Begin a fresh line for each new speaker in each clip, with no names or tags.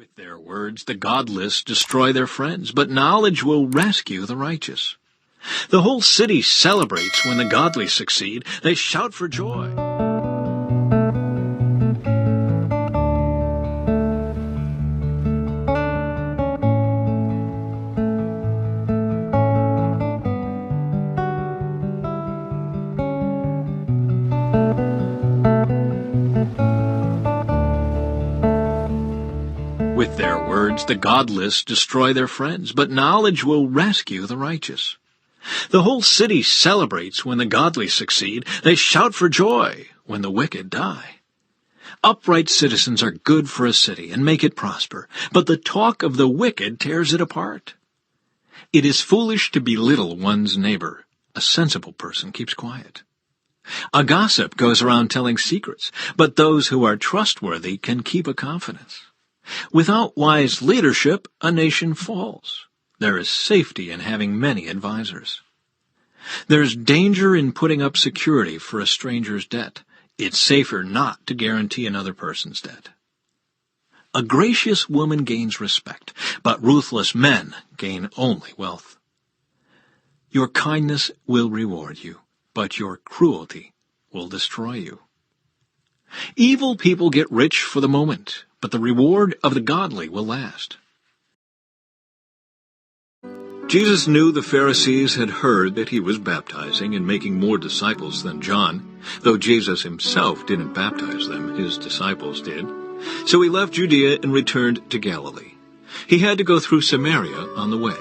With their words, the godless destroy their friends, but knowledge will rescue the righteous. The whole city celebrates when the godly succeed. They shout for joy. With their words, the godless destroy their friends, but knowledge will rescue the righteous. The whole city celebrates when the godly succeed. They shout for joy when the wicked die. Upright citizens are good for a city and make it prosper, but the talk of the wicked tears it apart. It is foolish to belittle one's neighbor. A sensible person keeps quiet. A gossip goes around telling secrets, but those who are trustworthy can keep a confidence. Without wise leadership, a nation falls. There is safety in having many advisers. There's danger in putting up security for a stranger's debt. It's safer not to guarantee another person's debt. A gracious woman gains respect, but ruthless men gain only wealth. Your kindness will reward you, but your cruelty will destroy you. Evil people get rich for the moment, but the reward of the godly will last. Jesus knew the Pharisees had heard that he was baptizing and making more disciples than John, though Jesus himself didn't baptize them, his disciples did. So he left Judea and returned to Galilee. He had to go through Samaria on the way.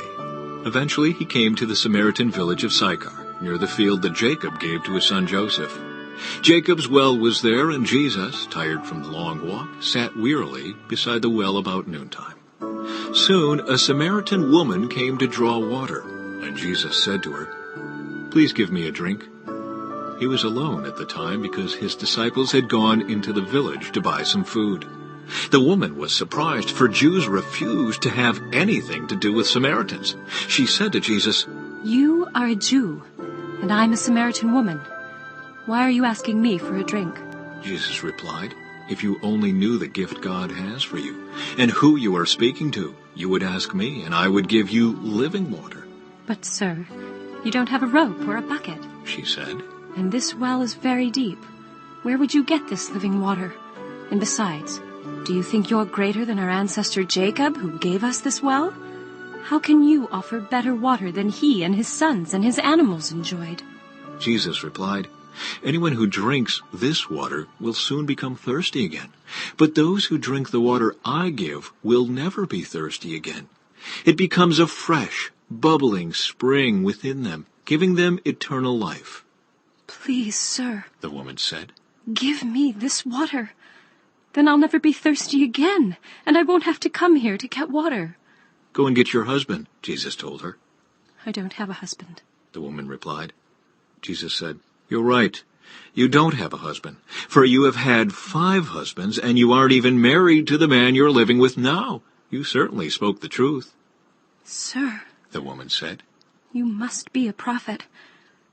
Eventually he came to the Samaritan village of Sychar, near the field that Jacob gave to his son Joseph. Jacob's well was there, and Jesus, tired from the long walk, sat wearily beside the well about noontime. Soon a Samaritan woman came to draw water, and Jesus said to her, "Please give me a drink." He was alone at the time because his disciples had gone into the village to buy some food. The woman was surprised, for Jews refused to have anything to do with Samaritans. She said to Jesus,
"You are a Jew, and I'm a Samaritan woman. Why are you asking me for a drink?"
Jesus replied, "If you only knew the gift God has for you, and who you are speaking to, you would ask me, and I would give you living water."
"But, sir, you don't have a rope or a bucket,"
she said.
"and this well is very deep. Where would you get this living water? And besides, do you think you're greater than our ancestor Jacob, who gave us this well? How can you offer better water than he and his sons and his animals enjoyed?"
Jesus replied, "Anyone who drinks this water will soon become thirsty again. But those who drink the water I give will never be thirsty again. It becomes a fresh, bubbling spring within them, giving them eternal life."
"Please, sir,"
the woman said,
"give me this water. Then I'll never be thirsty again, and I won't have to come here to get water."
"Go and get your husband," Jesus told her.
"I don't have a husband,"
the woman replied. Jesus said, "You're right. You don't have a husband, for you have had 5 husbands, and you aren't even married to the man you're living with now. You certainly spoke the truth."
"Sir,"
the woman said,
"you must be a prophet.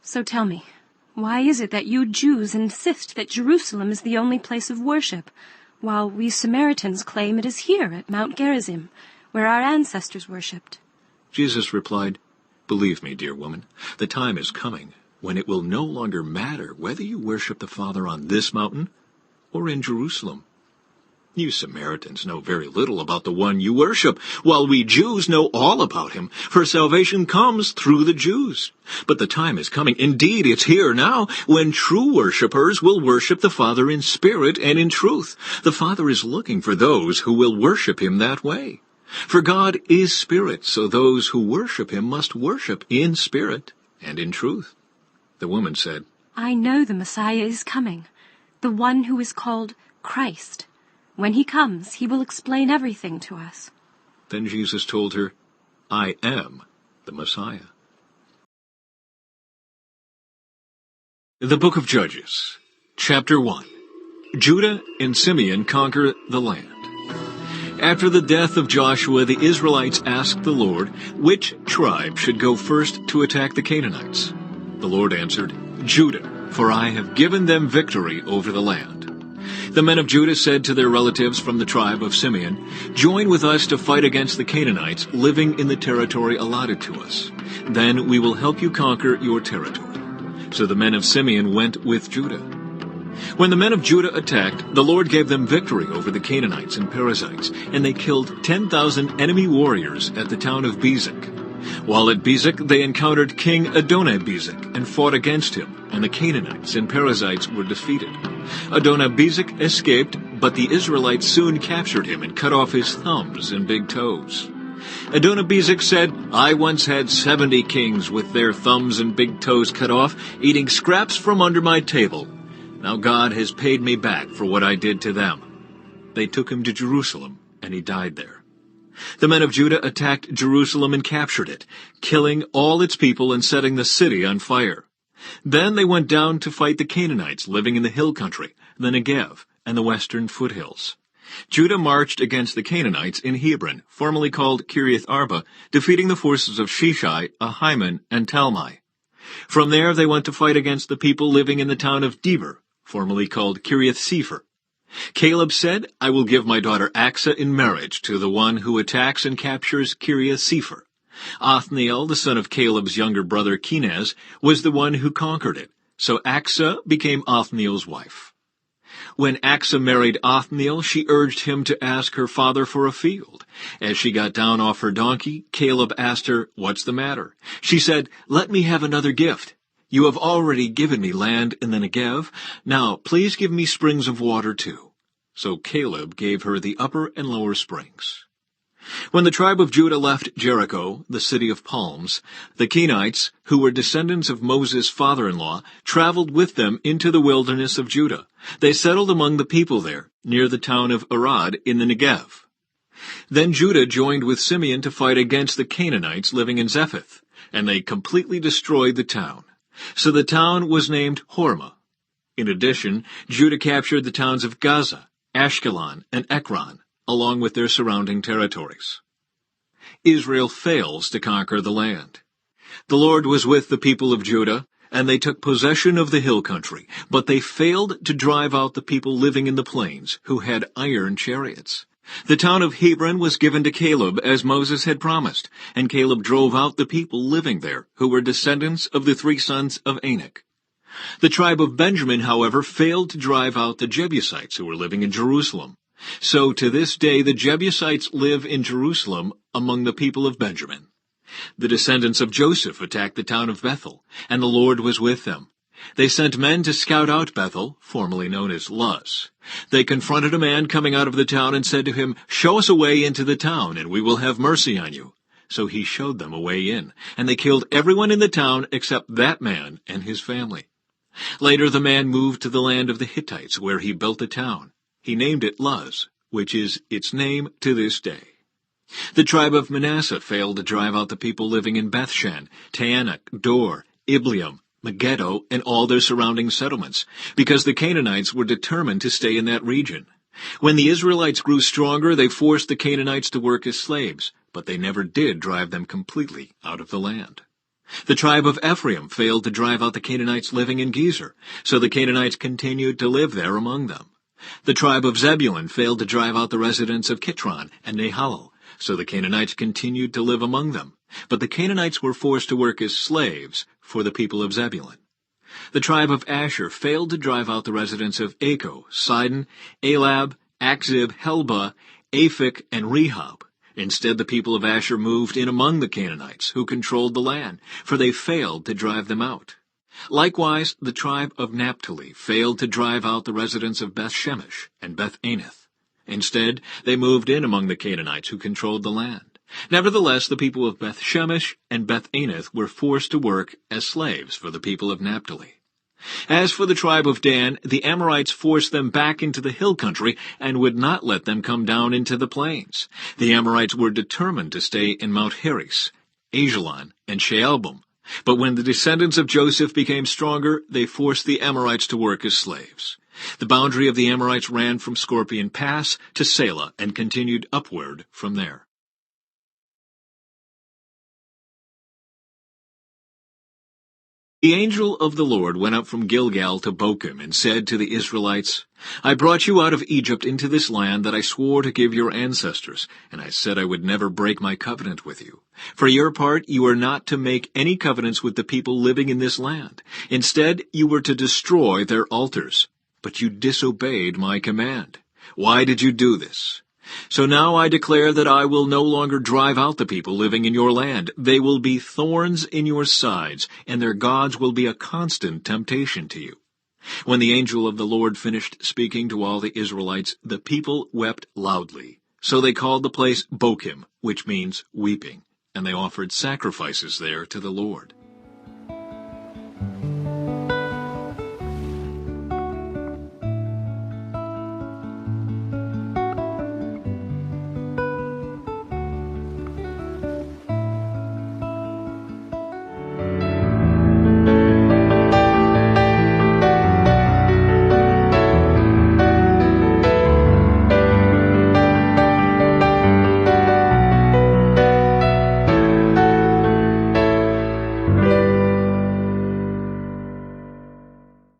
So tell me, why is it that you Jews insist that Jerusalem is the only place of worship, while we Samaritans claim it is here at Mount Gerizim, where our ancestors worshipped?"
Jesus replied, "Believe me, dear woman, the time is coming when it will no longer matter whether you worship the Father on this mountain or in Jerusalem. You Samaritans know very little about the one you worship, while we Jews know all about him, for salvation comes through the Jews. But the time is coming, indeed it's here now, when true worshippers will worship the Father in spirit and in truth. The Father is looking for those who will worship him that way. For God is spirit, so those who worship him must worship in spirit and in truth." The woman said,
"I know the Messiah is coming, the one who is called Christ. When he comes, he will explain everything to us."
Then Jesus told her, "I am the Messiah." The Book of Judges, Chapter 1. Judah and Simeon conquer the land. After the death of Joshua, the Israelites asked the Lord which tribe should go first to attack the Canaanites. The Lord answered, "Judah, for I have given them victory over the land." The men of Judah said to their relatives from the tribe of Simeon, "Join with us to fight against the Canaanites living in the territory allotted to us. Then we will help you conquer your territory." So the men of Simeon went with Judah. When the men of Judah attacked, the Lord gave them victory over the Canaanites and Perizzites, and they killed 10,000 enemy warriors at the town of Bezek. While at Bezek, they encountered King Adonai-Bezek and fought against him, and the Canaanites and Perizzites were defeated. Adonai-Bezek escaped, but the Israelites soon captured him and cut off his thumbs and big toes. Adonai-Bezek said, "I once had 70 kings with their thumbs and big toes cut off, eating scraps from under my table. Now God has paid me back for what I did to them." They took him to Jerusalem, and he died there. The men of Judah attacked Jerusalem and captured it, killing all its people and setting the city on fire. Then they went down to fight the Canaanites living in the hill country, the Negev, and the western foothills. Judah marched against the Canaanites in Hebron, formerly called Kiriath Arba, defeating the forces of Sheshai, Ahiman, and Talmai. From there they went to fight against the people living in the town of Deber, formerly called Kiriath Sefer. Caleb said, "I will give my daughter Achsah in marriage to the one who attacks and captures Kiriath Sefer." Othniel, the son of Caleb's younger brother Kenaz, was the one who conquered it, so Achsah became Othniel's wife. When Achsah married Othniel, she urged him to ask her father for a field. As she got down off her donkey, Caleb asked her, "What's the matter?" She said, "Let me have another gift. You have already given me land in the Negev. Now, please give me springs of water too." So Caleb gave her the upper and lower springs. When the tribe of Judah left Jericho, the city of palms, the Kenites, who were descendants of Moses' father-in-law, traveled with them into the wilderness of Judah. They settled among the people there, near the town of Arad in the Negev. Then Judah joined with Simeon to fight against the Canaanites living in Zephath, and they completely destroyed the town. So the town was named Hormah. In addition, Judah captured the towns of Gaza, Ashkelon, and Ekron, along with their surrounding territories. Israel fails to conquer the land. The Lord was with the people of Judah, and they took possession of the hill country, but they failed to drive out the people living in the plains, who had iron chariots. The town of Hebron was given to Caleb as Moses had promised, and Caleb drove out the people living there, who were descendants of the 3 sons of Anak. The tribe of Benjamin, however, failed to drive out the Jebusites who were living in Jerusalem. So to this day the Jebusites live in Jerusalem among the people of Benjamin. The descendants of Joseph attacked the town of Bethel, and the Lord was with them. They sent men to scout out Bethel, formerly known as Luz. They confronted a man coming out of the town and said to him, "Show us a way into the town, and we will have mercy on you." So he showed them a way in, and they killed everyone in the town except that man and his family. Later the man moved to the land of the Hittites, where he built a town. He named it Luz, which is its name to this day. The tribe of Manasseh failed to drive out the people living in Bethshan, Taanach, Dor, Ibleam, Megiddo, and all their surrounding settlements, because the Canaanites were determined to stay in that region. When the Israelites grew stronger, they forced the Canaanites to work as slaves, but they never did drive them completely out of the land. The tribe of Ephraim failed to drive out the Canaanites living in Gezer, so the Canaanites continued to live there among them. The tribe of Zebulun failed to drive out the residents of Kitron and Nahalal, so the Canaanites continued to live among them. But the Canaanites were forced to work as slaves for the people of Zebulun. The tribe of Asher failed to drive out the residents of Acco, Sidon, Elab, Achzib, Helba, Aphik, and Rehob. Instead, the people of Asher moved in among the Canaanites, who controlled the land, for they failed to drive them out. Likewise, the tribe of Naphtali failed to drive out the residents of Beth-Shemesh and Beth-Anath. Instead, they moved in among the Canaanites who controlled the land. Nevertheless, the people of Beth-Shemesh and Beth-Anath were forced to work as slaves for the people of Naphtali. As for the tribe of Dan, the Amorites forced them back into the hill country and would not let them come down into the plains. The Amorites were determined to stay in Mount Heres, Ajalon, and Shaalbim. But when the descendants of Joseph became stronger, they forced the Amorites to work as slaves. The boundary of the Amorites ran from Scorpion Pass to Selah and continued upward from there. The angel of the Lord went up from Gilgal to Bochim and said to the Israelites, I brought you out of Egypt into this land that I swore to give your ancestors, and I said I would never break my covenant with you. For your part, you are not to make any covenants with the people living in this land. Instead, you were to destroy their altars. But you disobeyed my command. Why did you do this? So now I declare that I will no longer drive out the people living in your land. They will be thorns in your sides, and their gods will be a constant temptation to you. When the angel of the Lord finished speaking to all the Israelites, the people wept loudly. So they called the place Bochim, which means weeping, and they offered sacrifices there to the Lord.